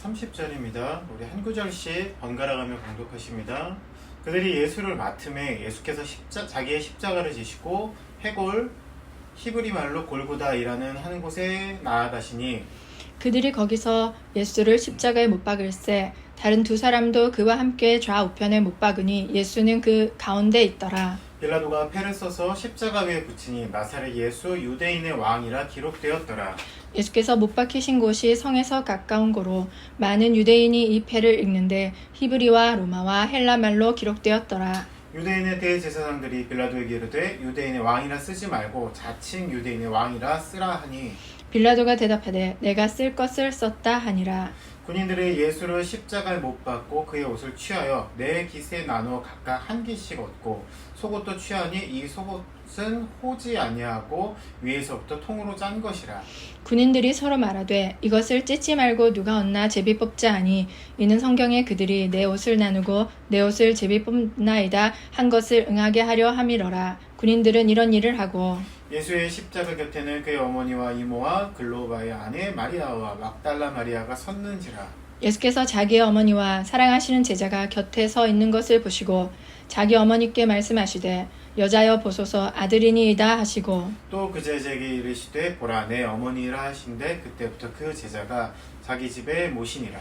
30절입니다. 우리 한 구절씩 번갈아가며 공독하십니다. 그들이 예수를 맡음에 예수께서 자기의 십자가를 지시고 해골 히브리 말로 골고다이라는 한 곳에 나아가시니 그들이 거기서 예수를 십자가에 못 박을세 다른 두 사람도 그와 함께 좌우편에 못 박으니 예수는 그 가운데 있더라. 빌라도가 패를 써서 십자가 위에 붙이니 나사렛 예수 유대인의 왕이라 기록되었더라. 예수께서 못 박히신 곳이 성에서 가까운 고로 많은 유대인이 이 패를 읽는데 히브리와 로마와 헬라 말로 기록되었더라. 유대인의 대제사장들이 빌라도에게 이르되 유대인의 왕이라 쓰지 말고 자칭 유대인의 왕이라 쓰라 하니 빌라도가 대답하되 내가 쓸 것을 썼다 하니라. 군인들이 예수를 십자가에 못 박고 그의 옷을 취하여 네 깃에 나누어 각각 한 깃씩 얻고 속옷도 취하니 이 속옷은 호지 아니하고 위에서부터 통으로 짠 것이라. 군인들이 서로 말하되 이것을 찢지 말고 누가 얻나 제비 뽑자 하니 이는 성경에 그들이 내 옷을 나누고 내 옷을 제비 뽑나이다 한 것을 응하게 하려 함이러라. 군인들은 이런 일을 하고 예수의 십자가 곁에는 그의 어머니와 이모와 글로바의 아내 마리아와 막달라 마리아가 섰는지라. 예수께서 자기의 어머니와 사랑하시는 제자가 곁에 서 있는 것을 보시고 자기 어머니께 말씀하시되 여자여 보소서 아들이니이다 하시고 또 그 제자에게 이르시되 보라 내 어머니라 하신데 그때부터 그 제자가 자기 집에 모시니라.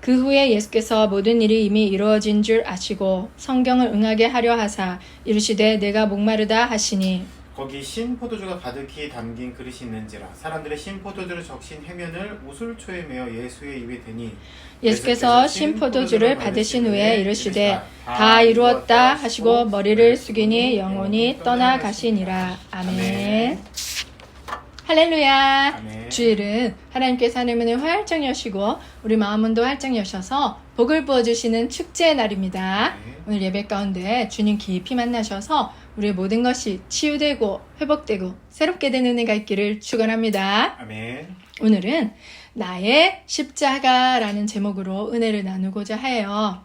그 후에 예수께서 모든 일이 이미 이루어진 줄 아시고 성경을 응하게 하려 하사 이르시되 내가 목마르다 하시니 거기 신 포도주가 가득히 담긴 그릇이 있는지라. 사람들의 신 포도주를 적신 해면을 우슬초에 메어 예수의 입에 대니 예수께서 신 포도주를 받으신 후에 이르시되 다 이루었다 하시고 머리를 숙이니 영혼이 떠나가시니라. 아멘. 할렐루야. 아멘. 주일은 하나님께서 하늘 문을 활짝 여시고 우리 마음문도 활짝 여셔서 복을 부어주시는 축제의 날입니다. 네. 오늘 예배 가운데 주님 깊이 만나셔서 우리의 모든 것이 치유되고 회복되고 새롭게 되는 은혜가 있기를 축원합니다. 아멘. 오늘은 나의 십자가라는 제목으로 은혜를 나누고자 해요.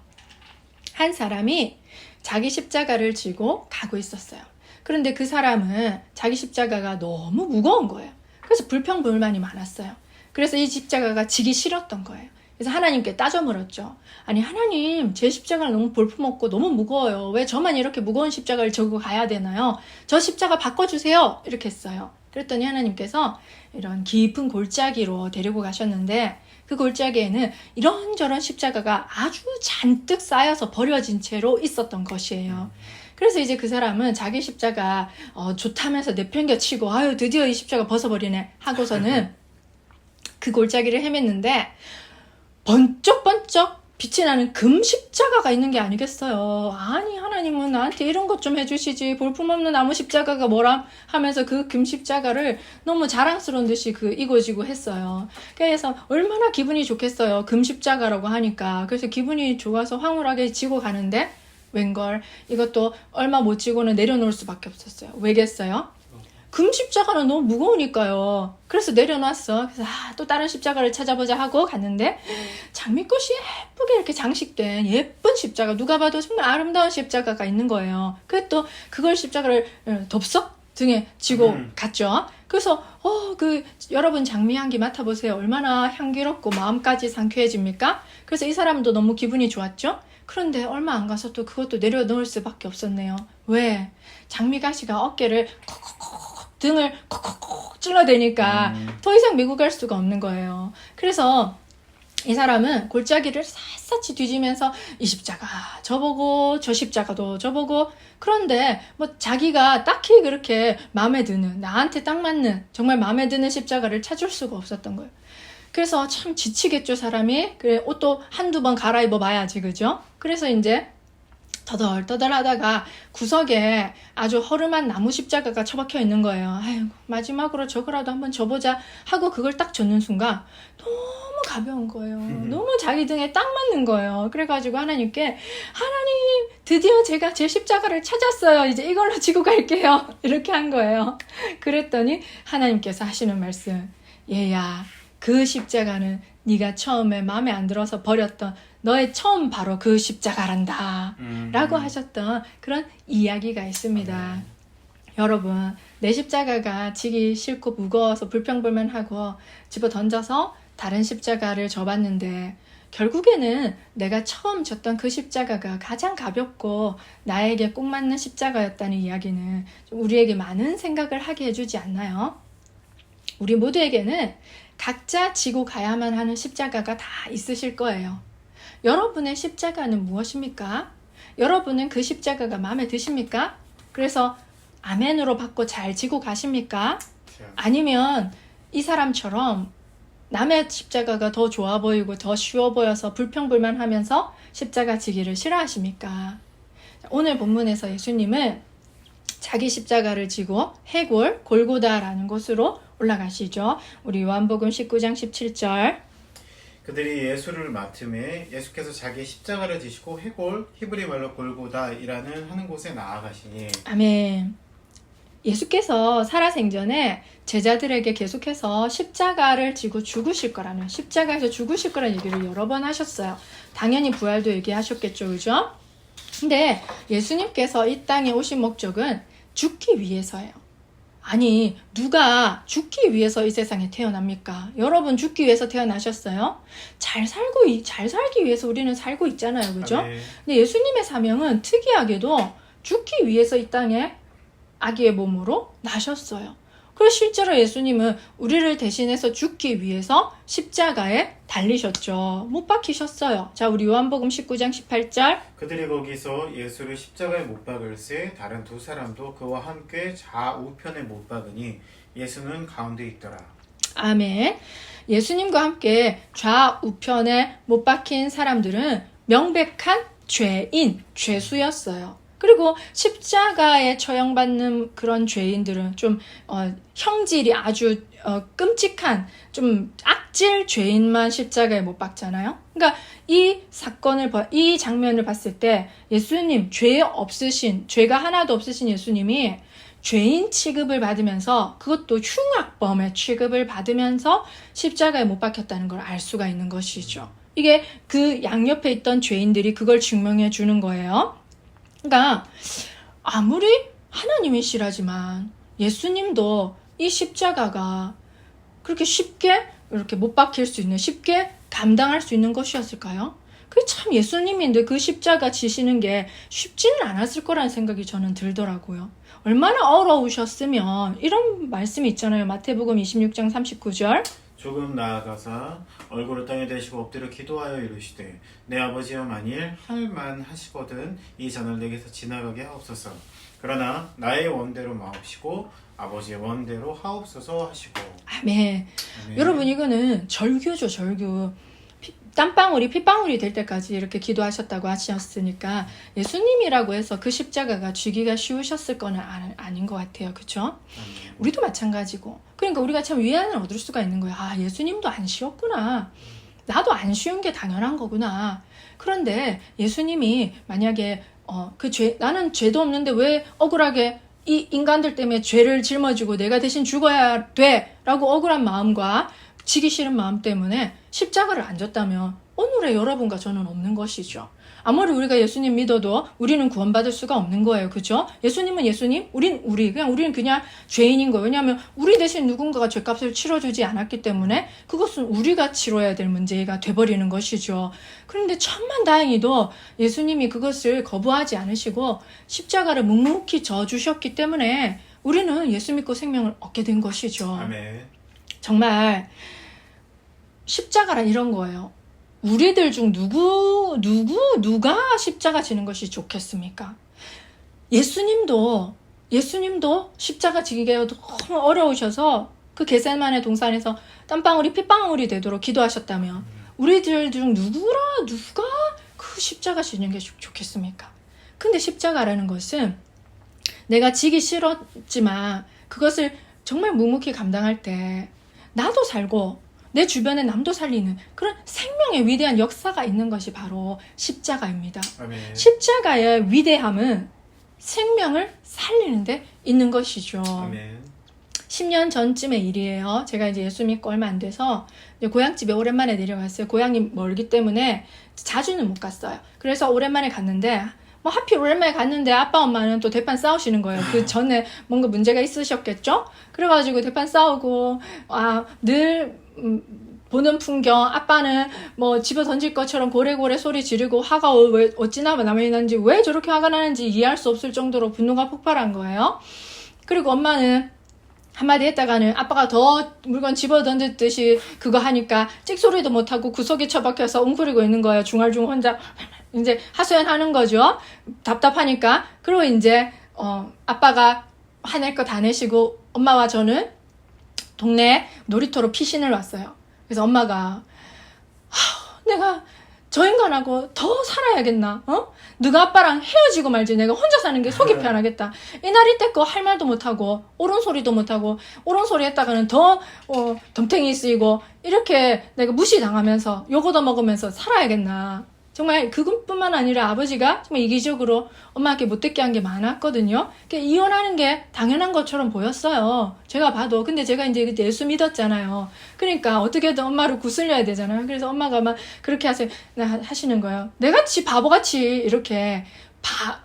한 사람이 자기 십자가를 지고 가고 있었어요. 그런데 그 사람은 자기 십자가가 너무 무거운 거예요. 그래서 불평불만이 많았어요. 그래서 이 십자가가 지기 싫었던 거예요. 그래서 하나님께 따져 물었죠. 아니 하나님, 제 십자가는 너무 볼품없고 너무 무거워요. 왜 저만 이렇게 무거운 십자가를 지고 가야 되나요? 저 십자가 바꿔주세요. 이렇게 했어요. 그랬더니 하나님께서 이런 깊은 골짜기로 데리고 가셨는데 그 골짜기에는 이런저런 십자가가 아주 잔뜩 쌓여서 버려진 채로 있었던 것이에요. 그래서 이제 그 사람은 자기 십자가 좋다면서 내팽겨치고 아유 드디어 이 십자가 벗어버리네 하고서는 그 골짜기를 헤맸는데 번쩍번쩍 빛이 나는 금 십자가가 있는 게 아니겠어요. 아니 하나님은 나한테 이런 것 좀 해주시지 볼품없는 나무 십자가가 뭐람 하면서 그 금 십자가를 너무 자랑스러운 듯이 이고지고 했어요. 그래서 얼마나 기분이 좋겠어요. 금 십자가라고 하니까. 그래서 기분이 좋아서 황홀하게 지고 가는데 웬걸 이것도 얼마 못 지고는 내려놓을 수밖에 없었어요. 왜겠어요? 금 십자가는 너무 무거우니까요. 그래서 내려놨어. 그래서 또 다른 십자가를 찾아보자 하고 갔는데 장미꽃이 예쁘게 이렇게 장식된 예쁜 십자가, 누가 봐도 정말 아름다운 십자가가 있는 거예요. 그래서 또 그걸 십자가를 덥석 등에 지고 갔죠. 그래서 여러분 장미 향기 맡아보세요. 얼마나 향기롭고 마음까지 상쾌해집니까? 그래서 이 사람도 너무 기분이 좋았죠. 그런데 얼마 안 가서 또 그것도 내려놓을 수밖에 없었네요. 왜? 장미가시가 어깨를 콕콕콕 등을 콕콕콕 찔러대니까 더 이상 밀고 갈 수가 없는 거예요. 그래서 이 사람은 골짜기를 샅샅이 뒤지면서 이 십자가 저보고 저 십자가도 저보고 그런데 뭐 자기가 딱히 그렇게 마음에 드는 나한테 딱 맞는 정말 마음에 드는 십자가를 찾을 수가 없었던 거예요. 그래서 참 지치겠죠 사람이. 그래 옷도 한두 번 갈아입어 봐야지 그죠? 그래서 이제 터덜터덜 하다가 구석에 아주 허름한 나무 십자가가 처박혀 있는 거예요. 아이고 마지막으로 저거라도 한번 져보자 하고 그걸 딱 젓는 순간 너무 가벼운 거예요. 너무 자기 등에 딱 맞는 거예요. 그래가지고 하나님께 하나님 드디어 제가 제 십자가를 찾았어요. 이제 이걸로 지고 갈게요. 이렇게 한 거예요. 그랬더니 하나님께서 하시는 말씀, 얘야 그 십자가는 네가 처음에 마음에 안 들어서 버렸던 너의 처음 바로 그 십자가란다 라고 하셨던 그런 이야기가 있습니다. 여러분 내 십자가가 지기 싫고 무거워서 불평불만하고 집어 던져서 다른 십자가를 져봤는데 결국에는 내가 처음 졌던 그 십자가가 가장 가볍고 나에게 꼭 맞는 십자가였다는 이야기는 좀 우리에게 많은 생각을 하게 해주지 않나요? 우리 모두에게는 각자 지고 가야만 하는 십자가가 다 있으실 거예요. 여러분의 십자가는 무엇입니까? 여러분은 그 십자가가 마음에 드십니까? 그래서 아멘으로 받고 잘 지고 가십니까? 아니면 이 사람처럼 남의 십자가가 더 좋아 보이고 더 쉬워 보여서 불평불만하면서 십자가 지기를 싫어하십니까? 오늘 본문에서 예수님은 자기 십자가를 지고 해골, 골고다라는 곳으로 올라가시죠. 우리 요한복음 19장 17절. 그들이 예수를 맡음에 예수께서 자기 십자가를 지시고 해골, 히브리 말로 골고다이라는 하는 곳에 나아가시니. 아멘. 예수께서 살아생전에 제자들에게 계속해서 십자가를 지고 죽으실 거라는, 십자가에서 죽으실 거라는 얘기를 여러 번 하셨어요. 당연히 부활도 얘기하셨겠죠, 그죠? 근데 예수님께서 이 땅에 오신 목적은 죽기 위해서예요. 아니, 누가 죽기 위해서 이 세상에 태어납니까? 여러분 죽기 위해서 태어나셨어요? 잘 살기 위해서 우리는 살고 있잖아요, 그죠? 네. 근데 예수님의 사명은 특이하게도 죽기 위해서 이 땅에 아기의 몸으로 나셨어요. 그래서 실제로 예수님은 우리를 대신해서 죽기 위해서 십자가에 달리셨죠. 못 박히셨어요. 자, 우리 요한복음 19장 18절. 그들이 거기서 예수를 십자가에 못 박을새 다른 두 사람도 그와 함께 좌우편에 못 박으니 예수는 가운데 있더라. 아멘. 예수님과 함께 좌우편에 못 박힌 사람들은 명백한 죄인, 죄수였어요. 그리고 십자가에 처형받는 그런 죄인들은 좀 형질이 아주 끔찍한 좀 악질 죄인만 십자가에 못 박잖아요. 그러니까 이 장면을 봤을 때 예수님, 죄가 하나도 없으신 예수님이 죄인 취급을 받으면서, 그것도 흉악범의 취급을 받으면서 십자가에 못 박혔다는 걸 알 수가 있는 것이죠. 이게 그 양옆에 있던 죄인들이 그걸 증명해 주는 거예요. 그러니까 아무리 하나님이시라지만 예수님도 이 십자가가 그렇게 쉽게 이렇게 못 박힐 수 있는, 쉽게 감당할 수 있는 것이었을까요? 그게 참 예수님인데 그 십자가 지시는 게 쉽지는 않았을 거라는 생각이 저는 들더라고요. 얼마나 어려우셨으면, 이런 말씀이 있잖아요. 마태복음 26장 39절. 조금 나아가사 얼굴을 땅에 대시고 엎드려 기도하여 이르시되 내 아버지여 만일 할만하시거든 이 잔을 내게서 지나가게 하옵소서. 그러나 나의 원대로 마옵시고 아버지의 원대로 하옵소서 하시고. 아멘. 여러분, 이거는 절규죠, 절규. 땀방울이 핏방울이 될 때까지 이렇게 기도하셨다고 하셨으니까 예수님이라고 해서 그 십자가가 쥐기가 쉬우셨을 거는 아닌 것 같아요. 그렇죠? 우리도 마찬가지고. 그러니까 우리가 참 위안을 얻을 수가 있는 거예요. 아, 예수님도 안 쉬웠구나. 나도 안 쉬운 게 당연한 거구나. 그런데 예수님이 만약에 나는 죄도 없는데 왜 억울하게 이 인간들 때문에 죄를 짊어지고 내가 대신 죽어야 돼 라고 억울한 마음과 지기 싫은 마음 때문에 십자가를 안 졌다면 오늘의 여러분과 저는 없는 것이죠. 아무리 우리가 예수님 믿어도 우리는 구원받을 수가 없는 거예요. 그죠? 예수님은 예수님, 우리는 그냥 죄인인 거예요. 왜냐하면 우리 대신 누군가가 죄값을 치러주지 않았기 때문에 그것은 우리가 치러야 될 문제가 돼버리는 것이죠. 그런데 천만 다행히도 예수님이 그것을 거부하지 않으시고 십자가를 묵묵히 져주셨기 때문에 우리는 예수 믿고 생명을 얻게 된 것이죠. 아멘. 정말 십자가란 이런 거예요. 우리들 중 누가 십자가 지는 것이 좋겠습니까? 예수님도 십자가 지기가 너무 어려우셔서 그 겟세마네 동산에서 땀방울이 핏방울이 되도록 기도하셨다면 우리들 중 누가 그 십자가 지는 게 좋겠습니까? 근데 십자가라는 것은 내가 지기 싫었지만 그것을 정말 묵묵히 감당할 때 나도 살고 내 주변에 남도 살리는 그런 생명의 위대한 역사가 있는 것이 바로 십자가입니다. 아멘. 십자가의 위대함은 생명을 살리는 데 있는 것이죠. 아멘. 10년 전쯤의 일이에요. 제가 이제 예수 믿고 얼마 안 돼서 이제 고향집에 오랜만에 내려갔어요. 고향이 멀기 때문에 자주는 못 갔어요. 그래서 오랜만에 갔는데 하필 오랜만에 갔는데 아빠 엄마는 또 대판 싸우시는 거예요. 그 전에 뭔가 문제가 있으셨겠죠? 그래가지고 대판 싸우고 늘 보는 풍경, 아빠는 뭐 집어 던질 것처럼 고래고래 소리 지르고 화가 왜 어찌나 남이 나는지, 왜 저렇게 화가 나는지 이해할 수 없을 정도로 분노가 폭발한 거예요. 그리고 엄마는 한마디 했다가는 아빠가 더 물건 집어 던졌듯이 그거 하니까 찍소리도 못하고 구석에 처박혀서 웅크리고 있는 거예요. 중얼중얼 혼자 이제 하소연하는 거죠. 답답하니까. 그리고 이제 아빠가 화낼 거 다 내시고 엄마와 저는 동네 놀이터로 피신을 왔어요. 그래서 엄마가 내가 저 인간하고 더 살아야겠나? 누가 아빠랑 헤어지고 말지 내가 혼자 사는 게 속이 편하겠다. 이날 이때껏 할 말도 못하고 옳은 소리도 못하고 옳은 소리 했다가는 더 덤탱이 쓰이고 이렇게 내가 무시당하면서 욕 얻어먹으면서 살아야겠나. 정말 그것뿐만 아니라 아버지가 정말 이기적으로 엄마한테 못되게 한 게 많았거든요. 이혼하는 게 당연한 것처럼 보였어요. 제가 봐도. 근데 제가 이제 그때 예수 믿었잖아요. 그러니까 어떻게든 엄마를 구슬려야 되잖아요. 그래서 엄마가 막 그렇게 하시는 거예요. 내같이 바보같이 이렇게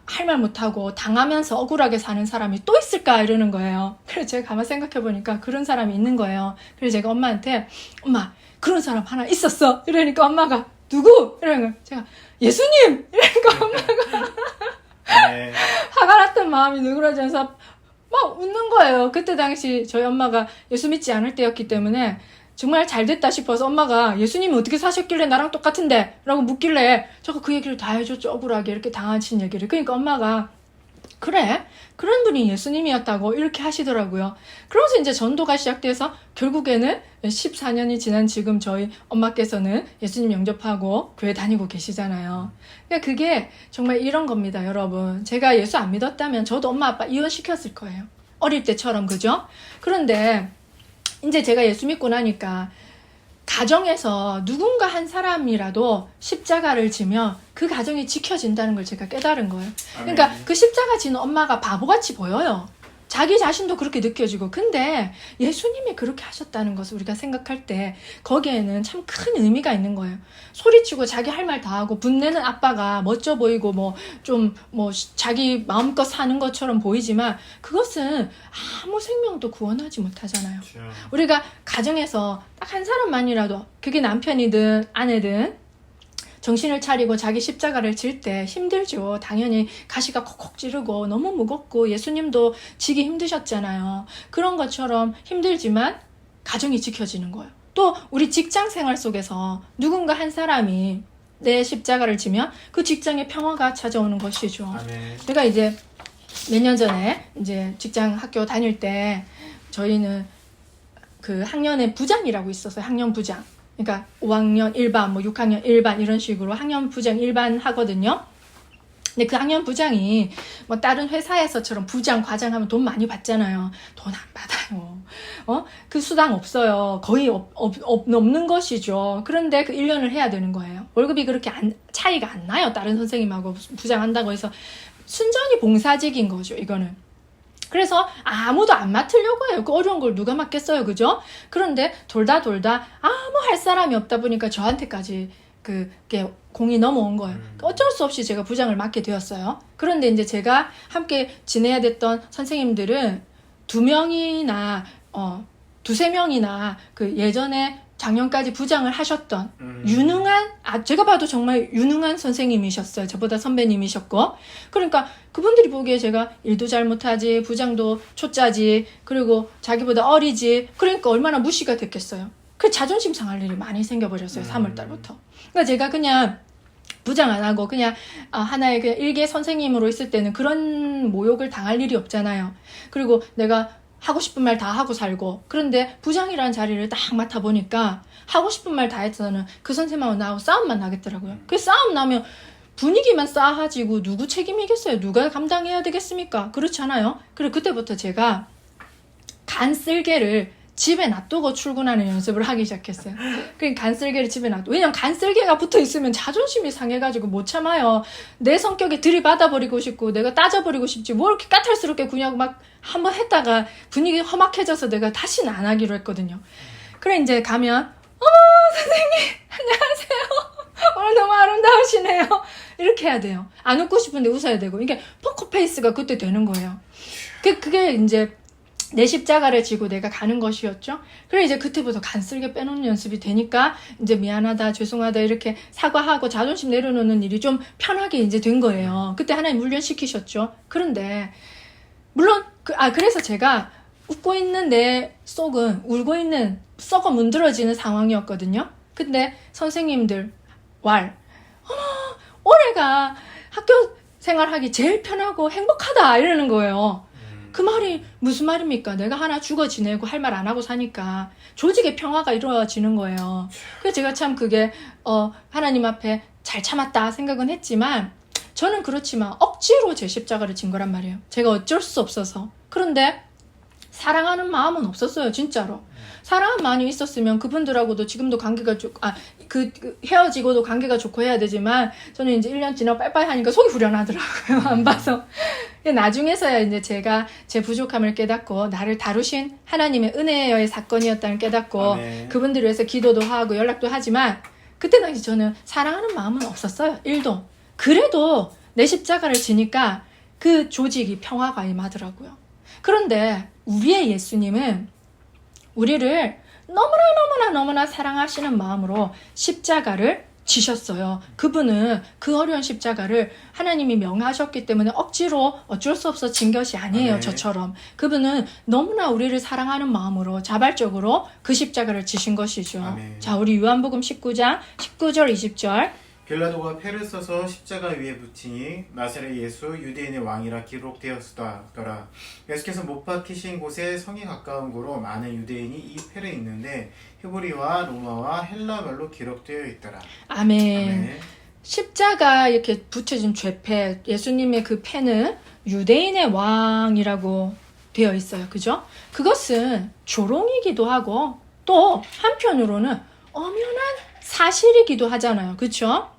할 말 못하고 당하면서 억울하게 사는 사람이 또 있을까 이러는 거예요. 그래서 제가 가만 생각해보니까 그런 사람이 있는 거예요. 그래서 제가 엄마한테 엄마 그런 사람 하나 있었어. 이러니까 엄마가 누구? 이러는 거. 제가 예수님! 이러니까 엄마가 네. 화가 났던 마음이 누그러져서 막 웃는 거예요. 그때 당시 저희 엄마가 예수 믿지 않을 때였기 때문에 정말 잘 됐다 싶어서 엄마가 예수님이 어떻게 사셨길래 나랑 똑같은데? 라고 묻길래 제가 그 얘기를 다 해줬죠. 억울하게 이렇게 당하신 얘기를. 그러니까 엄마가 그래? 그런 분이 예수님이었다고 이렇게 하시더라고요. 그러면서 이제 전도가 시작돼서 결국에는 14년이 지난 지금 저희 엄마께서는 예수님 영접하고 교회 다니고 계시잖아요. 그러니까 그게 정말 이런 겁니다, 여러분. 제가 예수 안 믿었다면 저도 엄마 아빠 이혼시켰을 거예요. 어릴 때처럼, 그죠? 그런데 이제 제가 예수 믿고 나니까 가정에서 누군가 한 사람이라도 십자가를 지면 그 가정이 지켜진다는 걸 제가 깨달은 거예요. 그러니까 그 십자가 지는 엄마가 바보같이 보여요. 자기 자신도 그렇게 느껴지고. 근데 예수님이 그렇게 하셨다는 것을 우리가 생각할 때 거기에는 참 큰 의미가 있는 거예요. 소리치고 자기 할 말 다 하고 분내는 아빠가 멋져 보이고 자기 마음껏 사는 것처럼 보이지만 그것은 아무 생명도 구원하지 못하잖아요. 그렇죠. 우리가 가정에서 딱 한 사람만이라도 그게 남편이든 아내든 정신을 차리고 자기 십자가를 질 때 힘들죠. 당연히 가시가 콕콕 찌르고 너무 무겁고 예수님도 지기 힘드셨잖아요. 그런 것처럼 힘들지만 가정이 지켜지는 거예요. 또 우리 직장 생활 속에서 누군가 한 사람이 내 십자가를 지면 그 직장에 평화가 찾아오는 것이죠. 아멘. 제가 이제 몇 년 전에 이제 직장 학교 다닐 때 저희는 그 학년에 부장이라고 있었어요. 학년 부장. 그러니까 5학년 1반, 6학년 1반 이런 식으로 학년 부장 1반 하거든요. 근데 그 학년 부장이 다른 회사에서처럼 부장, 과장 하면 돈 많이 받잖아요. 돈 안 받아요. 그 수당 없어요. 거의 없는 것이죠. 그런데 그 1년을 해야 되는 거예요. 월급이 그렇게 차이가 안 나요. 다른 선생님하고 부장 한다고 해서 순전히 봉사직인 거죠, 이거는. 그래서 아무도 안 맡으려고 해요. 그 어려운 걸 누가 맡겠어요, 그죠? 그런데 돌다 아무 할 사람이 없다 보니까 저한테까지 그게 공이 넘어온 거예요. 어쩔 수 없이 제가 부장을 맡게 되었어요. 그런데 이제 제가 함께 지내야 됐던 선생님들은 2명이나 2~3명이나 그 예전에 작년까지 부장을 하셨던 유능한, 제가 봐도 정말 유능한 선생님이셨어요. 저보다 선배님이셨고. 그러니까 그분들이 보기에 제가 일도 잘 못하지, 부장도 초짜지, 그리고 자기보다 어리지. 그러니까 얼마나 무시가 됐겠어요. 그 자존심 상할 일이 많이 생겨버렸어요. 3월달부터. 그러니까 제가 그냥 부장 안 하고 그냥 하나의 그냥 일개 선생님으로 있을 때는 그런 모욕을 당할 일이 없잖아요. 그리고 내가 하고 싶은 말 다 하고 살고. 그런데 부장이라는 자리를 딱 맡아보니까 하고 싶은 말 다 해서는 그 선생님하고 나하고 싸움만 나겠더라고요. 그 싸움 나면 분위기만 싸가지고 누구 책임이겠어요? 누가 감당해야 되겠습니까? 그렇잖아요. 그리고 그때부터 제가 간쓸개를 집에 놔두고 출근하는 연습을 하기 시작했어요. 그러니까 간쓸개를 집에 놔두고. 왜냐면 간쓸개가 붙어 있으면 자존심이 상해가지고 못 참아요. 내 성격에 들이받아버리고 싶고 내가 따져버리고 싶지 뭘 이렇게 까탈스럽게 구냐고 막 한번 했다가 분위기 험악해져서 내가 다시는 안 하기로 했거든요. 그래 이제 가면 선생님 안녕하세요. 오늘 너무 아름다우시네요. 이렇게 해야 돼요. 안 웃고 싶은데 웃어야 되고. 이게 포커페이스가 그때 되는 거예요. 그게 이제 내 십자가를 지고 내가 가는 것이었죠. 그래 이제 그때부터 간쓸게 빼놓는 연습이 되니까 이제 미안하다, 죄송하다 이렇게 사과하고 자존심 내려놓는 일이 좀 편하게 이제 된 거예요. 그때 하나님 훈련시키셨죠. 그런데 물론 그래서 제가 웃고 있는 내 속은 울고 있는 썩어 문드러지는 상황이었거든요. 근데 선생님들 올해가 학교 생활하기 제일 편하고 행복하다 이러는 거예요. 그 말이 무슨 말입니까? 내가 하나 죽어 지내고 할 말 안 하고 사니까 조직의 평화가 이루어지는 거예요. 그래서 제가 참 그게 하나님 앞에 잘 참았다 생각은 했지만 저는 그렇지만 억지로 제 십자가를 진 거란 말이에요. 제가 어쩔 수 없어서. 그런데 사랑하는 마음은 없었어요, 진짜로. 사랑하는 마음이 있었으면 그분들하고도 지금도 관계가 좋고, 헤어지고도 관계가 좋고 해야 되지만, 저는 이제 1년 지나고 빠이빠이 하니까 속이 후련하더라고요, 안 봐서. 나중에서야 이제 제가 제 부족함을 깨닫고, 나를 다루신 하나님의 은혜의 사건이었다는 깨닫고, 그분들을 위해서 기도도 하고 연락도 하지만, 그때 당시 저는 사랑하는 마음은 없었어요, 1도. 그래도 내 십자가를 지니까 그 조직이 평화가 임하더라고요. 그런데 우리의 예수님은 우리를 너무나 사랑하시는 마음으로 십자가를 지셨어요. 그분은 그 어려운 십자가를 하나님이 명하셨기 때문에 억지로 어쩔 수 없어 진 것이 아니에요. 저처럼. 그분은 너무나 우리를 사랑하는 마음으로 자발적으로 그 십자가를 지신 것이죠. 아멘. 자, 우리 요한복음 19장 19절 20절. 빌라도가 패를 써서 십자가 위에 붙이니 나사렛 예수 유대인의 왕이라 기록되었더라. 예수께서 못 박히신 곳에 성이 가까운 곳으로 많은 유대인이 이 패를 읽는데 히브리와 로마와 헬라말로 기록되어 있더라. 아멘. 아멘. 십자가 이렇게 붙여진 죄패, 예수님의 그 패는 유대인의 왕이라고 되어 있어요. 그죠? 그것은 조롱이기도 하고 또 한편으로는 엄연한 사실이기도 하잖아요. 그쵸?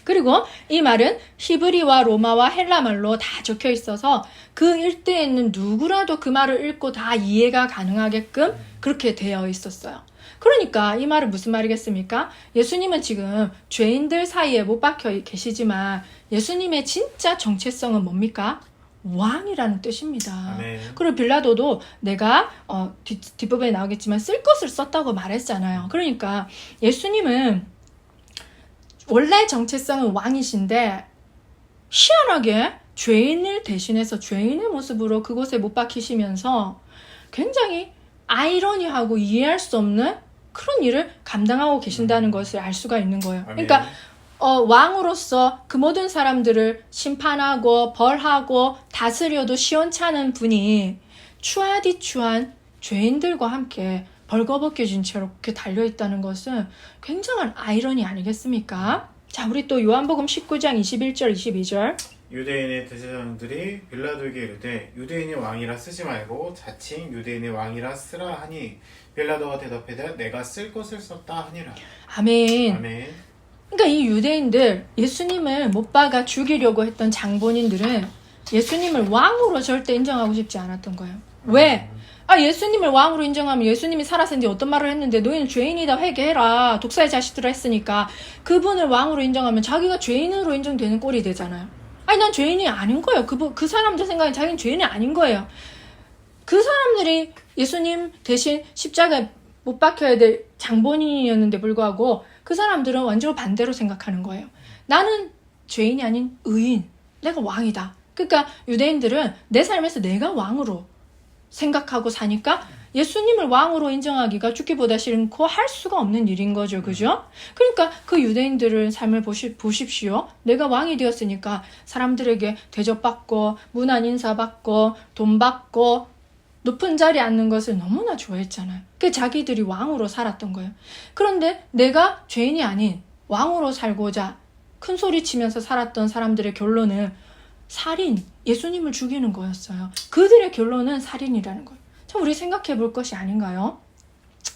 그리고 이 말은 히브리와 로마와 헬라말로 다 적혀 있어서 그 일대에 있는 누구라도 그 말을 읽고 다 이해가 가능하게끔 그렇게 되어 있었어요. 그러니까 이 말은 무슨 말이겠습니까? 예수님은 지금 죄인들 사이에 못 박혀 계시지만 예수님의 진짜 정체성은 뭡니까? 왕이라는 뜻입니다. 아멘. 그리고 빌라도도 내가 뒷부분에 나오겠지만 쓸 것을 썼다고 말했잖아요. 그러니까 예수님은 원래 정체성은 왕이신데 희한하게 죄인을 대신해서 죄인의 모습으로 그곳에 못 박히시면서 굉장히 아이러니하고 이해할 수 없는 그런 일을 감당하고 계신다는 것을 알 수가 있는 거예요. 아멘. 그러니까 왕으로서 그 모든 사람들을 심판하고 벌하고 다스려도 시원찮은 분이 추하디추한 죄인들과 함께 벌거벗겨진 채로 그렇게 달려있다는 것은 굉장한 아이러니 아니겠습니까? 자, 우리 또 요한복음 19장 21절 22절. 유대인의 대제사장들이 빌라도에게 이르되 유대인의 왕이라 쓰지 말고 자칭 유대인의 왕이라 쓰라 하니 빌라도가 대답하되 내가 쓸 것을 썼다 하니라. 아멘. 아멘. 그러니까 이 유대인들, 예수님을 못 박아 죽이려고 했던 장본인들은 예수님을 왕으로 절대 인정하고 싶지 않았던 거예요. 왜? 예수님을 왕으로 인정하면 예수님이 살아생지 어떤 말을 했는데 너희는 죄인이다 회개해라 독사의 자식들을 했으니까 그분을 왕으로 인정하면 자기가 죄인으로 인정되는 꼴이 되잖아요. 난 죄인이 아닌 거예요. 그 사람들 생각엔 자기는 죄인이 아닌 거예요. 그 사람들이 예수님 대신 십자가에 못 박혀야 될 장본인이었는데 불구하고 그 사람들은 완전 반대로 생각하는 거예요. 나는 죄인이 아닌 의인, 내가 왕이다. 그러니까 유대인들은 내 삶에서 내가 왕으로 생각하고 사니까 예수님을 왕으로 인정하기가 죽기보다 싫고 할 수가 없는 일인 거죠. 그죠? 그러니까 그 유대인들의 삶을 보십시오. 내가 왕이 되었으니까 사람들에게 대접받고 문안 인사받고 돈 받고 높은 자리에 앉는 것을 너무나 좋아했잖아요. 그 자기들이 왕으로 살았던 거예요. 그런데 내가 죄인이 아닌 왕으로 살고자 큰 소리 치면서 살았던 사람들의 결론은 살인, 예수님을 죽이는 거였어요. 그들의 결론은 살인이라는 거예요. 참 우리 생각해 볼 것이 아닌가요?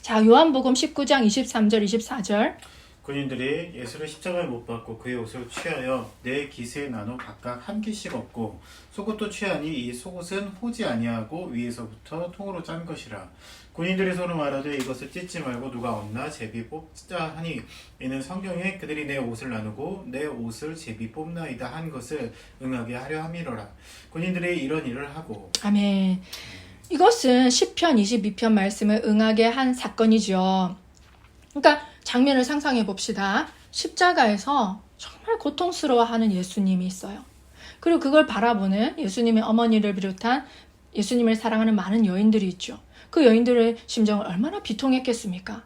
자, 요한복음 19장 23절 24절. 군인들이 예수를 십자가에 못 박고 그의 옷을 취하여 네 깃에 나눠 각각 한 깃씩 얻고 속옷도 취하니 이 속옷은 호지 아니하고 위에서부터 통으로 짠 것이라. 군인들이 서로 말하되 이것을 찢지 말고 누가 얻나 제비 뽑자 하니 이는 성경에 그들이 내 옷을 나누고 내 옷을 제비 뽑나이다 한 것을 응하게 하려 함이로라. 군인들이 이런 일을 하고. 아멘. 이것은 시편 22편 말씀을 응하게 한 사건이죠. 그러니까 장면을 상상해 봅시다. 십자가에서 정말 고통스러워하는 예수님이 있어요. 그리고 그걸 바라보는 예수님의 어머니를 비롯한 예수님을 사랑하는 많은 여인들이 있죠. 그 여인들의 심정을 얼마나 비통했겠습니까?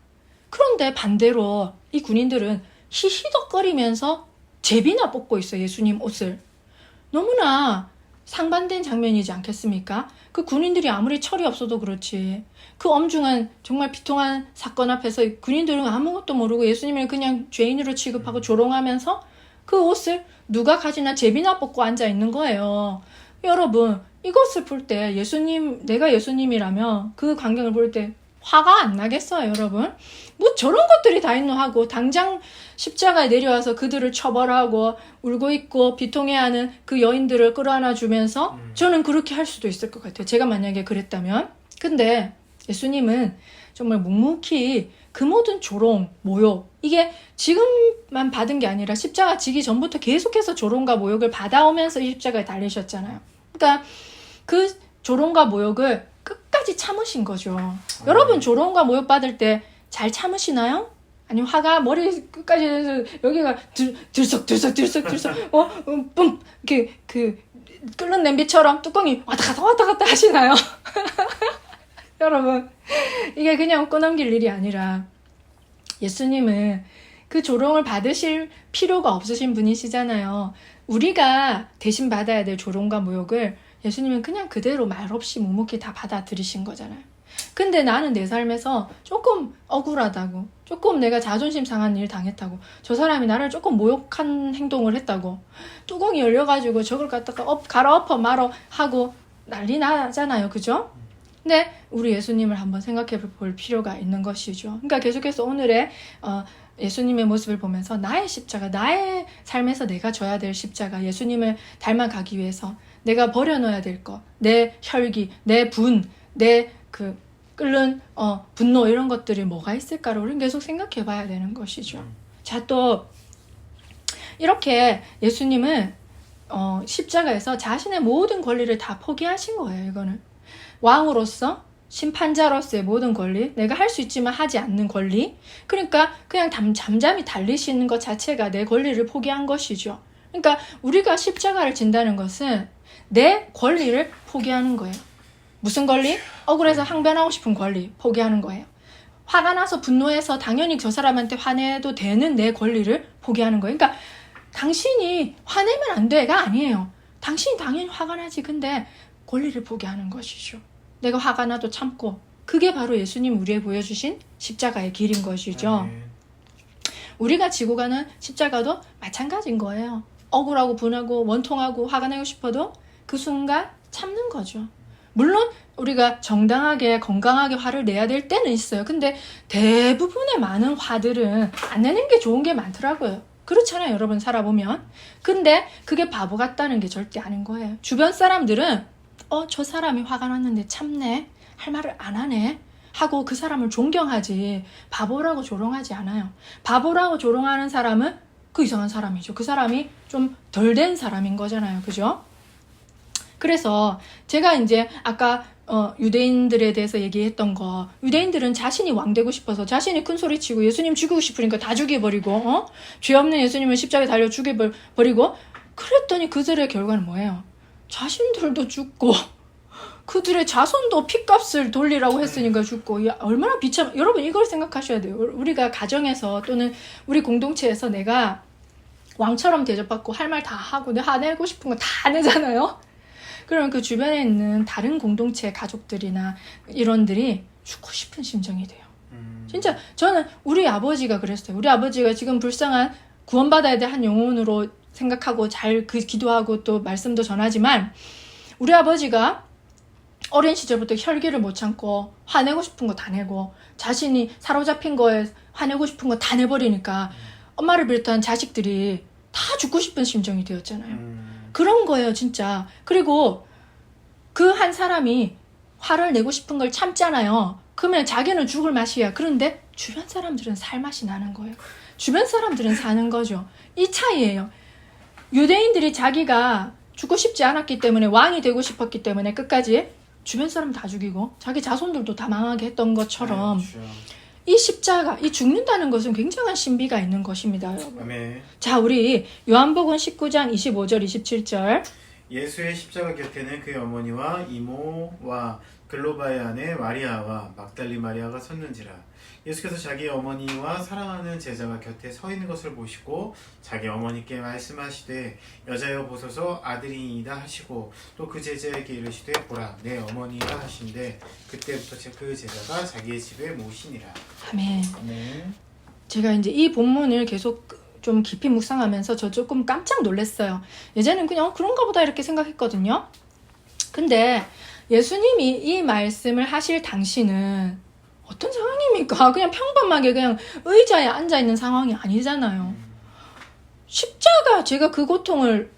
그런데 반대로 이 군인들은 히히덕거리면서 제비나 뽑고 있어요. 예수님 옷을. 너무나 상반된 장면이지 않겠습니까? 그 군인들이 아무리 철이 없어도 그렇지. 그 엄중한 정말 비통한 사건 앞에서 군인들은 아무것도 모르고 예수님을 그냥 죄인으로 취급하고 조롱하면서 그 옷을 누가 가지나 제비나 뽑고 앉아 있는 거예요. 여러분, 이것을 볼 때 내가 예수님이라면 그 광경을 볼 때 화가 안 나겠어요, 여러분? 뭐 저런 것들이 다 있노 하고 당장 십자가에 내려와서 그들을 처벌하고 울고 있고 비통해하는 그 여인들을 끌어안아 주면서 저는 그렇게 할 수도 있을 것 같아요. 제가 만약에 그랬다면. 근데 예수님은 정말 묵묵히 그 모든 조롱, 모욕, 이게 지금만 받은 게 아니라 십자가 지기 전부터 계속해서 조롱과 모욕을 받아오면서 이 십자가에 달리셨잖아요. 그러니까 그 조롱과 모욕을 끝까지 참으신 거죠. 여러분 조롱과 모욕 받을 때 잘 참으시나요? 아니면 화가 머리 끝까지 해서 여기가 들썩 뿜 이렇게 끓는 냄비처럼 뚜껑이 왔다 갔다 하시나요? 여러분 이게 그냥 꺼넘길 일이 아니라 예수님은 그 조롱을 받으실 필요가 없으신 분이시잖아요. 우리가 대신 받아야 될 조롱과 모욕을 예수님은 그냥 그대로 말없이 묵묵히 다 받아들이신 거잖아요. 근데 나는 내 삶에서 조금 억울하다고, 조금 내가 자존심 상한 일 당했다고, 저 사람이 나를 조금 모욕한 행동을 했다고, 뚜껑이 열려가지고 저걸 갖다가 갈아엎어 말어 하고 난리 나잖아요. 그죠? 근데 우리 예수님을 한번 생각해 볼 필요가 있는 것이죠. 그러니까 계속해서 오늘의 예수님의 모습을 보면서 나의 십자가, 나의 삶에서 내가 져야 될 십자가, 예수님을 닮아가기 위해서 내가 버려놓아야 될 것, 내 혈기, 내 분, 내 끓는 분노 이런 것들이 뭐가 있을까를 우리는 계속 생각해 봐야 되는 것이죠. 자, 또 이렇게 예수님은 십자가에서 자신의 모든 권리를 다 포기하신 거예요. 이거는 왕으로서, 심판자로서의 모든 권리, 내가 할 수 있지만 하지 않는 권리, 그러니까 그냥 잠잠히 달리시는 것 자체가 내 권리를 포기한 것이죠. 그러니까 우리가 십자가를 진다는 것은 내 권리를 포기하는 거예요. 무슨 권리? 억울해서 항변하고 싶은 권리 포기하는 거예요. 화가 나서 분노해서 당연히 저 사람한테 화내도 되는 내 권리를 포기하는 거예요. 그러니까 당신이 화내면 안 돼가 아니에요. 당신이 당연히 화가 나지. 근데 권리를 포기하는 것이죠. 내가 화가 나도 참고. 그게 바로 예수님 우리에 보여주신 십자가의 길인 것이죠. 우리가 지고 가는 십자가도 마찬가지인 거예요. 억울하고 분하고 원통하고 화가 내고 싶어도 그 순간 참는 거죠. 물론 우리가 정당하게 건강하게 화를 내야 될 때는 있어요. 근데 대부분의 많은 화들은 안 내는 게 좋은 게 많더라고요. 그렇잖아요, 여러분 살아보면. 근데 그게 바보 같다는 게 절대 아닌 거예요. 주변 사람들은 저 사람이 화가 났는데 참네, 할 말을 안 하네 하고 그 사람을 존경하지 바보라고 조롱하지 않아요. 바보라고 조롱하는 사람은 그 이상한 사람이죠. 그 사람이 좀 덜 된 사람인 거잖아요. 그죠? 그래서 제가 이제 아까 유대인들에 대해서 얘기했던 거, 유대인들은 자신이 왕 되고 싶어서 자신이 큰 소리 치고 예수님 죽이고 싶으니까 다 죽여버리고 죄 없는 예수님을 십자가에 달려 죽여버리고, 그랬더니 그들의 결과는 뭐예요? 자신들도 죽고 그들의 자손도 핏값을 돌리라고 했으니까 죽고. 얼마나 비참. 여러분 이걸 생각하셔야 돼요. 우리가 가정에서 또는 우리 공동체에서 내가 왕처럼 대접받고 할 말 다 하고 내가 화내고 싶은 거 다 내잖아요. 그러면 그 주변에 있는 다른 공동체 가족들이나 일원들이 죽고 싶은 심정이 돼요. 진짜 저는 우리 아버지가 그랬어요. 우리 아버지가 지금 불쌍한 구원받아야 될 한 영혼으로 생각하고 잘 기도하고 또 말씀도 전하지만, 우리 아버지가 어린 시절부터 혈기를 못 참고 화내고 싶은 거 다 내고 자신이 사로잡힌 거에 화내고 싶은 거 다 내버리니까 엄마를 비롯한 자식들이 다 죽고 싶은 심정이 되었잖아요. 그런 거예요, 진짜. 그리고 그 한 사람이 화를 내고 싶은 걸 참잖아요. 그러면 자기는 죽을 맛이야. 그런데 주변 사람들은 살 맛이 나는 거예요. 주변 사람들은 사는 거죠. 이 차이예요. 유대인들이 자기가 죽고 싶지 않았기 때문에, 왕이 되고 싶었기 때문에 끝까지 주변 사람 다 죽이고 자기 자손들도 다 망하게 했던 것처럼 그렇죠. 이 십자가, 이 죽는다는 것은 굉장한 신비가 있는 것입니다, 여러분. 아멘. 자, 우리 요한복음 19장 25절, 27절. 예수의 십자가 곁에는 그의 어머니와 이모와 글로바의 아내 마리아와 막달리 마리아가 섰는지라. 예수께서 자기 어머니와 사랑하는 제자가 곁에 서 있는 것을 보시고 자기 어머니께 말씀하시되 여자여 보소서 아들이이다 하시고 또 그 제자에게 이르시되 보라 내 어머니라 하신데 그때부터 그 제자가 자기의 집에 모시니라. 아멘. 아멘. 제가 이제 이 본문을 계속 좀 깊이 묵상하면서 저 조금 깜짝 놀랐어요. 예전엔 그냥 그런가 보다 이렇게 생각했거든요. 근데 예수님이 이 말씀을 하실 당시는 어떤 상황입니까? 그냥 평범하게 그냥 의자에 앉아있는 상황이 아니잖아요. 십자가, 제가 그 고통을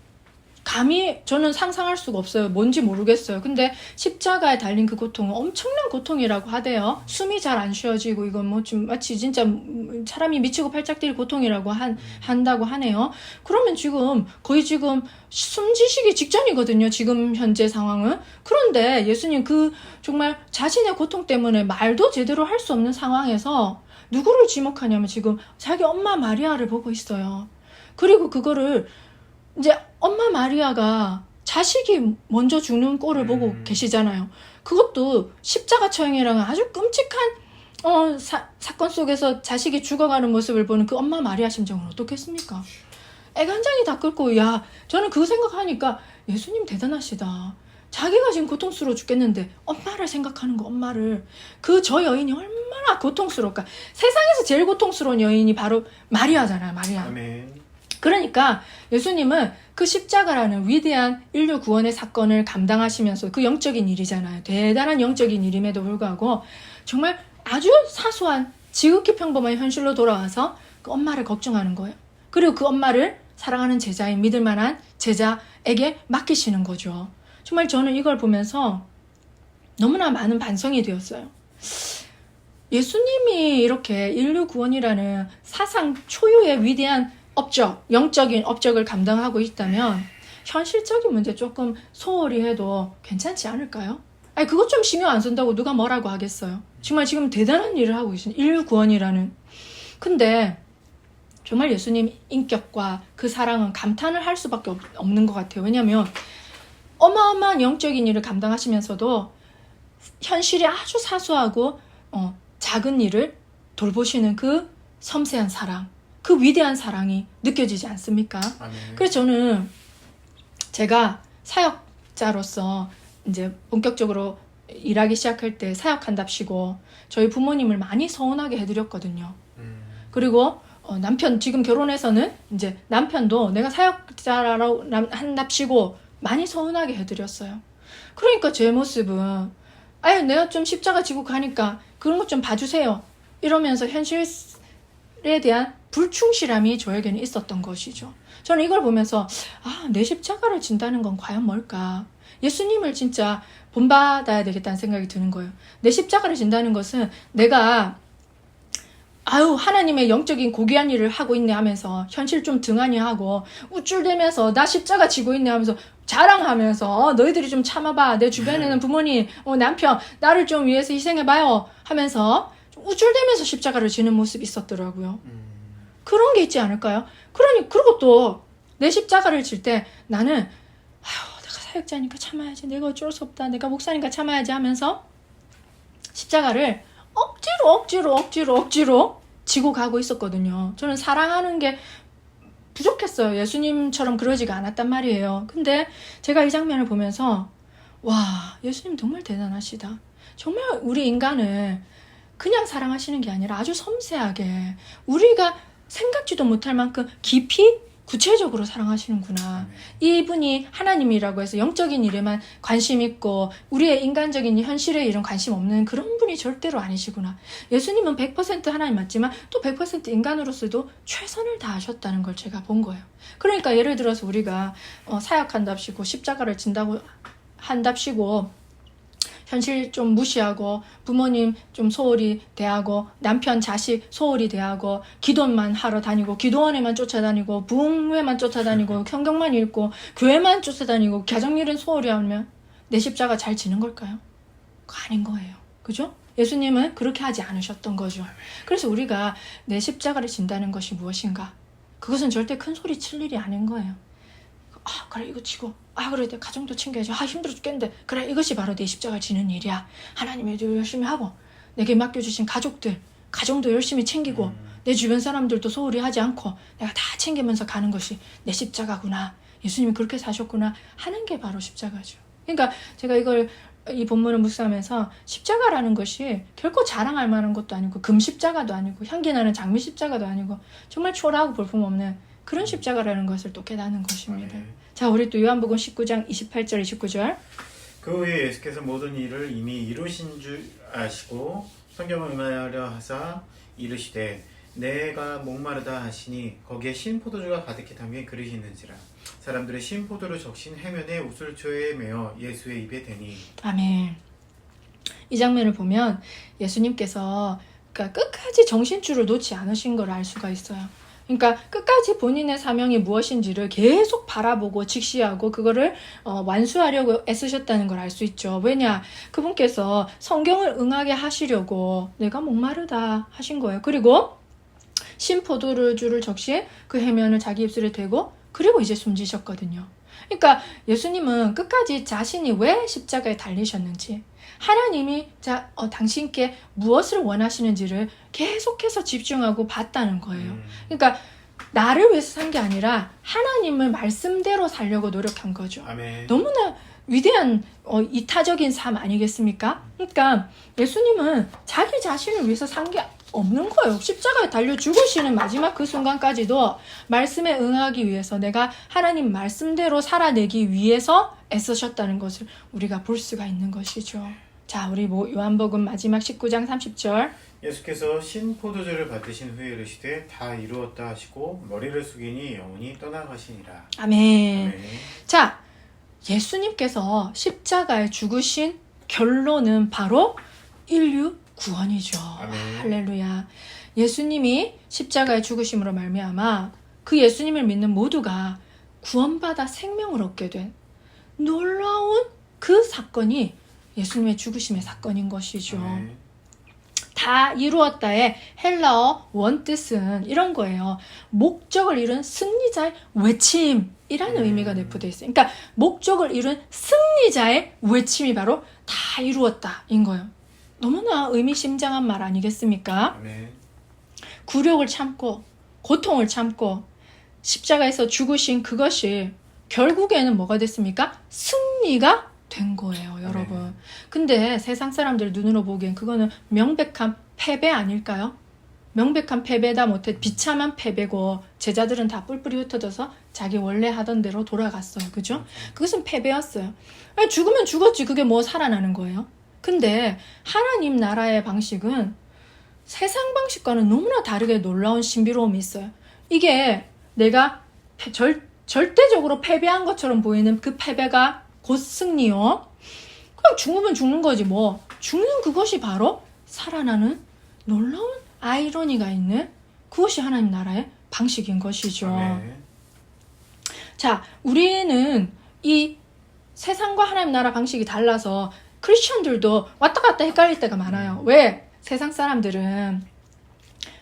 감히 저는 상상할 수가 없어요. 뭔지 모르겠어요. 근데 십자가에 달린 그 고통은 엄청난 고통이라고 하대요. 숨이 잘 안 쉬어지고 이건 뭐 좀 마치 진짜 사람이 미치고 팔짝 뛸 고통이라고 한다고 하네요. 그러면 지금 거의 지금 숨지시기 직전이거든요. 지금 현재 상황은. 그런데 예수님 그 정말 자신의 고통 때문에 말도 제대로 할 수 없는 상황에서 누구를 지목하냐면 지금 자기 엄마 마리아를 보고 있어요. 그리고 그거를 이제 엄마 마리아가 자식이 먼저 죽는 꼴을 보고 계시잖아요. 그것도 십자가 처형이랑은 아주 끔찍한 사건 속에서 자식이 죽어가는 모습을 보는 그 엄마 마리아 심정은 어떻겠습니까? 애간장이 다 끓고, 야, 저는 그거 생각하니까 예수님 대단하시다. 자기가 지금 고통스러워 죽겠는데 엄마를 생각하는 거, 엄마를. 그 저 여인이 얼마나 고통스러울까. 세상에서 제일 고통스러운 여인이 바로 마리아잖아요, 마리아. 아멘. 그러니까 예수님은 그 십자가라는 위대한 인류 구원의 사건을 감당하시면서 그 영적인 일이잖아요. 대단한 영적인 일임에도 불구하고 정말 아주 사소한 지극히 평범한 현실로 돌아와서 그 엄마를 걱정하는 거예요. 그리고 그 엄마를 사랑하는 제자인 믿을 만한 제자에게 맡기시는 거죠. 정말 저는 이걸 보면서 너무나 많은 반성이 되었어요. 예수님이 이렇게 인류 구원이라는 사상 초유의 위대한 업적, 영적인 업적을 감당하고 있다면 현실적인 문제 조금 소홀히 해도 괜찮지 않을까요? 아니, 그것 좀 신경 안 쓴다고 누가 뭐라고 하겠어요. 정말 지금 대단한 일을 하고 계신 인류 구원이라는. 근데 정말 예수님 인격과 그 사랑은 감탄을 할 수밖에 없는 것 같아요. 왜냐하면 어마어마한 영적인 일을 감당하시면서도 현실이 아주 사소하고 작은 일을 돌보시는 그 섬세한 사랑, 그 위대한 사랑이 느껴지지 않습니까? 아멘. 그래서 저는 제가 사역자로서 이제 본격적으로 일하기 시작할 때 사역한답시고 저희 부모님을 많이 서운하게 해드렸거든요. 그리고 남편, 지금 결혼해서는 이제 남편도 내가 사역자라고 한답시고 많이 서운하게 해드렸어요. 그러니까 제 모습은 아유, 내가 좀 십자가 지고 가니까 그런 것 좀 봐주세요. 이러면서 현실에 대한 불충실함이 저에게는 있었던 것이죠. 저는 이걸 보면서 내 십자가를 진다는 건 과연 뭘까? 예수님을 진짜 본받아야 되겠다는 생각이 드는 거예요. 내 십자가를 진다는 것은 내가 하나님의 영적인 고귀한 일을 하고 있네 하면서 현실 좀 등한히 하고 우쭐대면서 나 십자가 지고 있네 하면서 자랑하면서 너희들이 좀 참아봐. 내 주변에는 부모님, 남편 나를 좀 위해서 희생해봐요 하면서 좀 우쭐대면서 십자가를 지는 모습이 있었더라고요. 그런 게 있지 않을까요? 그리고 또 내 십자가를 질 때 나는 내가 사역자니까 참아야지. 내가 어쩔 수 없다. 내가 목사니까 참아야지 하면서 십자가를 억지로 지고 가고 있었거든요. 저는 사랑하는 게 부족했어요. 예수님처럼 그러지가 않았단 말이에요. 근데 제가 이 장면을 보면서 예수님 정말 대단하시다. 정말 우리 인간을 그냥 사랑하시는 게 아니라 아주 섬세하게 우리가 생각지도 못할 만큼 깊이 구체적으로 사랑하시는구나. 이분이 하나님이라고 해서 영적인 일에만 관심 있고 우리의 인간적인 현실에 이런 관심 없는 그런 분이 절대로 아니시구나. 예수님은 100% 하나님 맞지만 또 100% 인간으로서도 최선을 다하셨다는 걸 제가 본 거예요. 그러니까 예를 들어서 우리가 사역한답시고 십자가를 진다고 한답시고 현실 좀 무시하고 부모님 좀 소홀히 대하고 남편 자식 소홀히 대하고 기도만 하러 다니고 기도원에만 쫓아다니고 부흥회만 쫓아다니고 성경만 읽고 교회만 쫓아다니고 가정일은 소홀히 하면 내 십자가 잘 지는 걸까요? 그거 아닌 거예요. 그죠? 예수님은 그렇게 하지 않으셨던 거죠. 그래서 우리가 내 십자가를 진다는 것이 무엇인가? 그것은 절대 큰 소리 칠 일이 아닌 거예요. 아, 그래, 이거 치고. 아, 그래, 내 가정도 챙겨야지. 아, 힘들어 죽겠는데. 그래, 이것이 바로 내 십자가를 지는 일이야. 하나님의 일 열심히 하고, 내게 맡겨주신 가정도 열심히 챙기고, 내 주변 사람들도 소홀히 하지 않고, 내가 다 챙기면서 가는 것이 내 십자가구나. 예수님이 그렇게 사셨구나. 하는 게 바로 십자가죠. 그러니까 제가 이 본문을 묵상하면서 십자가라는 것이 결코 자랑할 만한 것도 아니고, 금십자가도 아니고, 향기나는 장미 십자가도 아니고, 정말 초라하고 볼품없는 그런 십자가라는 것을 또 깨닫는 것입니다. 자, 우리 또 요한복음 19장 28절 29절. 그 후에 예수께서 모든 일을 이미 이루신 줄 아시고 성경을 응하려 하사 이르시되 내가 목마르다 하시니 거기에 신포도주가 가득히 담긴 그릇이 있는지라 사람들의 신포도를 적신 해면에 우슬초에 매어 예수의 입에 대니. 아멘. 이 장면을 보면 예수님께서 그러니까 끝까지 정신줄을 놓지 않으신 걸 알 수가 있어요. 그러니까 끝까지 본인의 사명이 무엇인지를 계속 바라보고 직시하고 그거를 완수하려고 애쓰셨다는 걸 알 수 있죠. 왜냐? 그분께서 성경을 응하게 하시려고 내가 목마르다 하신 거예요. 그리고 신포도주를 적시 그 해면을 자기 입술에 대고 그리고 이제 숨지셨거든요. 그러니까 예수님은 끝까지 자신이 왜 십자가에 달리셨는지 하나님이 당신께 무엇을 원하시는지를 계속해서 집중하고 봤다는 거예요. 그러니까 나를 위해서 산 게 아니라 하나님을 말씀대로 살려고 노력한 거죠. 아멘. 너무나 위대한 이타적인 삶 아니겠습니까? 그러니까 예수님은 자기 자신을 위해서 산 게 없는 거예요. 십자가에 달려 죽으시는 마지막 그 순간까지도 말씀에 응하기 위해서 내가 하나님 말씀대로 살아내기 위해서 애쓰셨다는 것을 우리가 볼 수가 있는 것이죠. 자, 우리 요한복음 마지막 19장 30절. 예수께서 신포도주를 받으신 후에 이르시되 다 이루었다 하시고 머리를 숙이니 영혼이 떠나가시니라. 아멘. 아멘. 자, 예수님께서 십자가에 죽으신 결론은 바로 인류 구원이죠. 아멘. 할렐루야. 예수님이 십자가에 죽으심으로 말미암아 그 예수님을 믿는 모두가 구원받아 생명을 얻게 된 놀라운 그 사건이 예수님의 죽으심의 사건인 것이죠. 아멘. 다 이루었다의 헬라어 원뜻은 이런 거예요. 목적을 이룬 승리자의 외침이라는 의미가 내포되어 있어요. 그러니까 목적을 이룬 승리자의 외침이 바로 다 이루었다인 거예요. 너무나 의미심장한 말 아니겠습니까? 아멘. 굴욕을 참고 고통을 참고 십자가에서 죽으신 그것이 결국에는 뭐가 됐습니까? 승리가 된 거예요, 여러분. 근데 세상 사람들 눈으로 보기엔 그거는 명백한 패배 아닐까요? 명백한 패배다 못해 비참한 패배고 제자들은 다 뿔뿔이 흩어져서 자기 원래 하던 대로 돌아갔어요. 그죠? 그것은 패배였어요. 아니, 죽으면 죽었지. 그게 뭐 살아나는 거예요? 근데 하나님 나라의 방식은 세상 방식과는 너무나 다르게 놀라운 신비로움이 있어요. 이게 내가 절대적으로 패배한 것처럼 보이는 그 패배가 곧 승리요. 그냥 죽으면 죽는 거지 뭐. 죽는 그것이 바로 살아나는 놀라운 아이러니가 있는 그것이 하나님 나라의 방식인 것이죠. 아멘. 자, 우리는 이 세상과 하나님 나라 방식이 달라서 크리스천들도 왔다 갔다 헷갈릴 때가 많아요. 왜? 세상 사람들은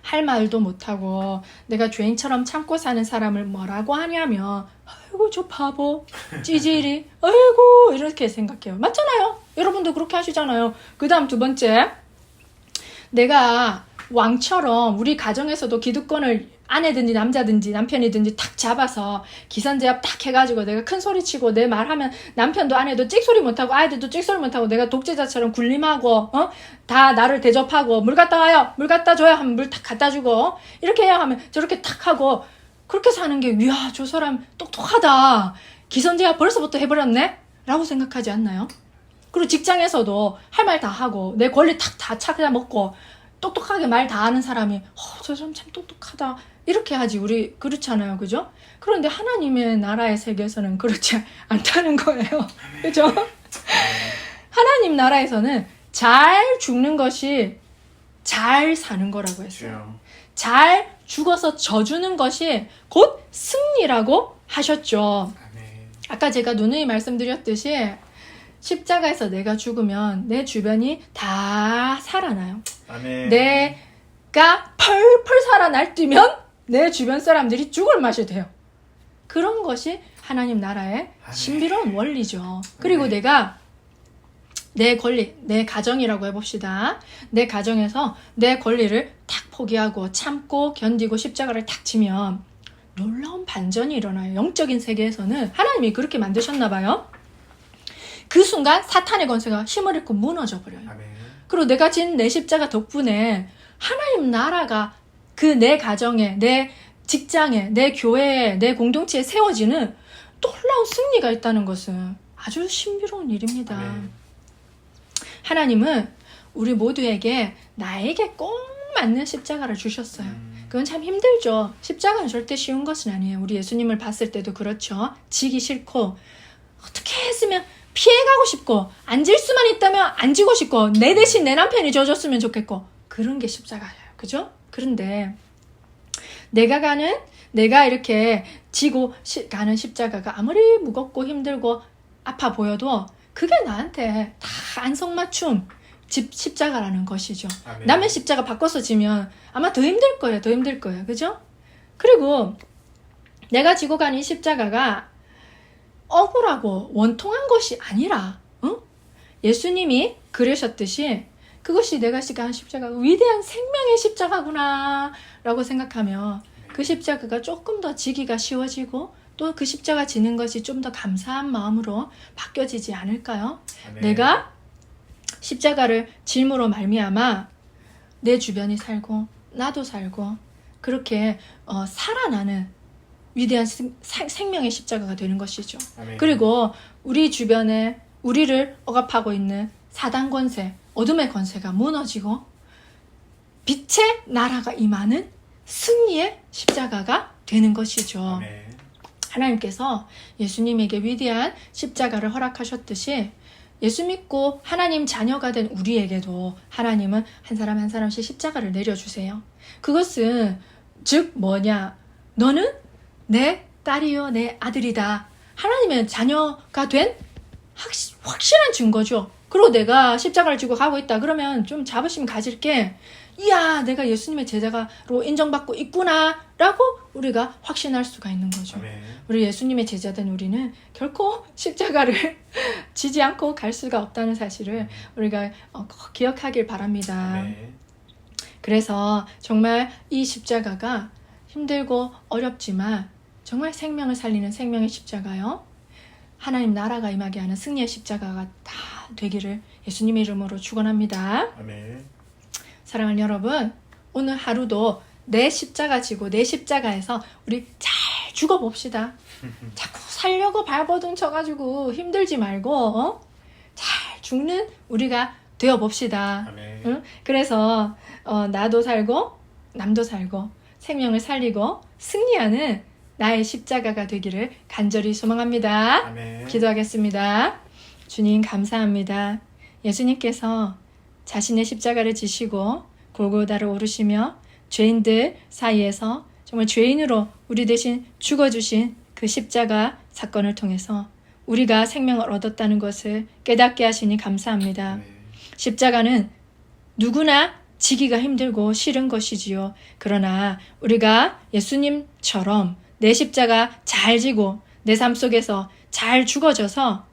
할 말도 못하고 내가 죄인처럼 참고 사는 사람을 뭐라고 하냐면 아이고 저 바보 찌질이 아이고 이렇게 생각해요. 맞잖아요. 여러분도 그렇게 하시잖아요. 그 다음 두 번째, 내가 왕처럼 우리 가정에서도 기득권을 아내든지 남자든지 남편이든지 탁 잡아서 기선제압 탁 해가지고 내가 큰 소리 치고 내 말하면 남편도 아내도 찍소리 못하고 아이들도 찍소리 못하고 내가 독재자처럼 군림하고 다 나를 대접하고 물 갖다 와요 물 갖다 줘요 하면 물 탁 갖다 주고 이렇게 해야 하면 저렇게 탁 하고 그렇게 사는 게 이야 저 사람 똑똑하다 기선제압 벌써부터 해버렸네 라고 생각하지 않나요? 그리고 직장에서도 할 말 다 하고 내 권리 탁 다 찾아 먹고 똑똑하게 말 다 하는 사람이 저 사람 참 똑똑하다 이렇게 하지. 우리 그렇잖아요. 그죠? 그런데 하나님의 나라의 세계에서는 그렇지 않다는 거예요. 그죠? 하나님 나라에서는 잘 죽는 것이 잘 사는 거라고 했어요. 잘 죽어서 져주는 것이 곧 승리라고 하셨죠. 아까 제가 누누이 말씀드렸듯이 십자가에서 내가 죽으면 내 주변이 다 살아나요. 아멘. 내가 펄펄 살아날 뛰면 내 주변 사람들이 죽을 맛이 돼요. 그런 것이 하나님 나라의 신비로운 원리죠. 그리고 내가 내 권리, 내 가정이라고 해봅시다. 내 가정에서 내 권리를 탁 포기하고 참고 견디고 십자가를 탁 치면 놀라운 반전이 일어나요. 영적인 세계에서는 하나님이 그렇게 만드셨나 봐요. 그 순간 사탄의 권세가 힘을 잃고 무너져 버려요. 아멘. 그리고 내가 진 내 십자가 덕분에 하나님 나라가 그 내 가정에, 내 직장에, 내 교회에, 내 공동체에 세워지는 놀라운 승리가 있다는 것은 아주 신비로운 일입니다. 아멘. 하나님은 우리 모두에게 나에게 꼭 맞는 십자가를 주셨어요. 그건 참 힘들죠. 십자가는 절대 쉬운 것은 아니에요. 우리 예수님을 봤을 때도 그렇죠. 지기 싫고 어떻게 했으면 피해가고 싶고 안 질 수만 있다면 안 지고 싶고 내 대신 내 남편이 져줬으면 좋겠고 그런 게 십자가예요. 그죠? 그런데 내가 이렇게 지고 가는 십자가가 아무리 무겁고 힘들고 아파 보여도 그게 나한테 다 안성맞춤 십자가라는 것이죠. 아멘. 남의 십자가 바꿔서 지면 아마 더 힘들 거예요. 더 힘들 거예요. 그죠? 그리고 내가 지고 가는 이 십자가가 억울하고 원통한 것이 아니라 예수님이 그러셨듯이 그것이 내가 지고 십자가가 위대한 생명의 십자가구나 라고 생각하며 그 십자가가 조금 더 지기가 쉬워지고 또 그 십자가 지는 것이 좀 더 감사한 마음으로 바뀌어지지 않을까요? 아멘. 내가 십자가를 짐으로 말미암아 내 주변이 살고 나도 살고 그렇게 살아나는 위대한 생명의 십자가가 되는 것이죠. 아멘. 그리고 우리 주변에 우리를 억압하고 있는 사단 권세, 어둠의 권세가 무너지고 빛의 나라가 임하는 승리의 십자가가 되는 것이죠. 아멘. 하나님께서 예수님에게 위대한 십자가를 허락하셨듯이 예수 믿고 하나님 자녀가 된 우리에게도 하나님은 한 사람 한 사람씩 십자가를 내려주세요. 그것은 즉 뭐냐? 너는 내 딸이요 내 아들이다. 하나님의 자녀가 된 확실한 증거죠. 그리고 내가 십자가를 지고 가고 있다. 그러면 좀 자부심 가질 게 이야 내가 예수님의 제자로 인정받고 있구나 라고 우리가 확신할 수가 있는 거죠. 아멘. 우리 예수님의 제자된 우리는 결코 십자가를 지지 않고 갈 수가 없다는 사실을 우리가 꼭 기억하길 바랍니다. 아멘. 그래서 정말 이 십자가가 힘들고 어렵지만 정말 생명을 살리는 생명의 십자가요. 하나님 나라가 임하게 하는 승리의 십자가가 다 되기를 예수님의 이름으로 축원합니다. 아멘. 사랑하는 여러분, 오늘 하루도 내 십자가 지고 내 십자가에서 우리 잘 죽어봅시다. 자꾸 살려고 발버둥 쳐가지고 힘들지 말고 잘 죽는 우리가 되어봅시다. 아멘. 응? 그래서 나도 살고 남도 살고 생명을 살리고 승리하는 나의 십자가가 되기를 간절히 소망합니다. 아멘. 기도하겠습니다. 주님 감사합니다. 예수님께서 자신의 십자가를 지시고 골고다를 오르시며 죄인들 사이에서 정말 죄인으로 우리 대신 죽어주신 그 십자가 사건을 통해서 우리가 생명을 얻었다는 것을 깨닫게 하시니 감사합니다. 아멘. 십자가는 누구나 지기가 힘들고 싫은 것이지요. 그러나 우리가 예수님처럼 내 십자가 잘 지고 내 삶 속에서 잘 죽어져서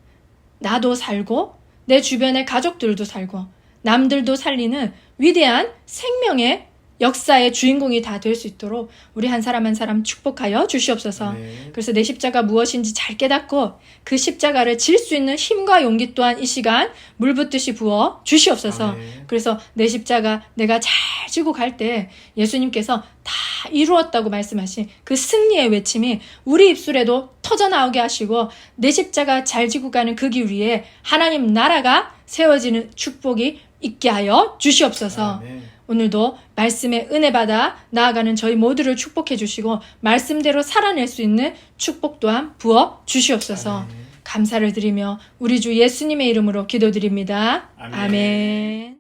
나도 살고 내 주변의 가족들도 살고 남들도 살리는 위대한 생명의 역사의 주인공이 다 될 수 있도록 우리 한 사람 한 사람 축복하여 주시옵소서. 아멘. 그래서 내 십자가 무엇인지 잘 깨닫고 그 십자가를 질 수 있는 힘과 용기 또한 이 시간 물 붓듯이 부어 주시옵소서. 아멘. 그래서 내 십자가 내가 잘 지고 갈 때 예수님께서 다 이루었다고 말씀하신 그 승리의 외침이 우리 입술에도 터져나오게 하시고 내 십자가 잘 지고 가는 그 길 위에 하나님 나라가 세워지는 축복이 있게 하여 주시옵소서. 아멘. 오늘도 말씀의 은혜 받아 나아가는 저희 모두를 축복해 주시고 말씀대로 살아낼 수 있는 축복 또한 부어 주시옵소서. 아멘. 감사를 드리며 우리 주 예수님의 이름으로 기도드립니다. 아멘. 아멘.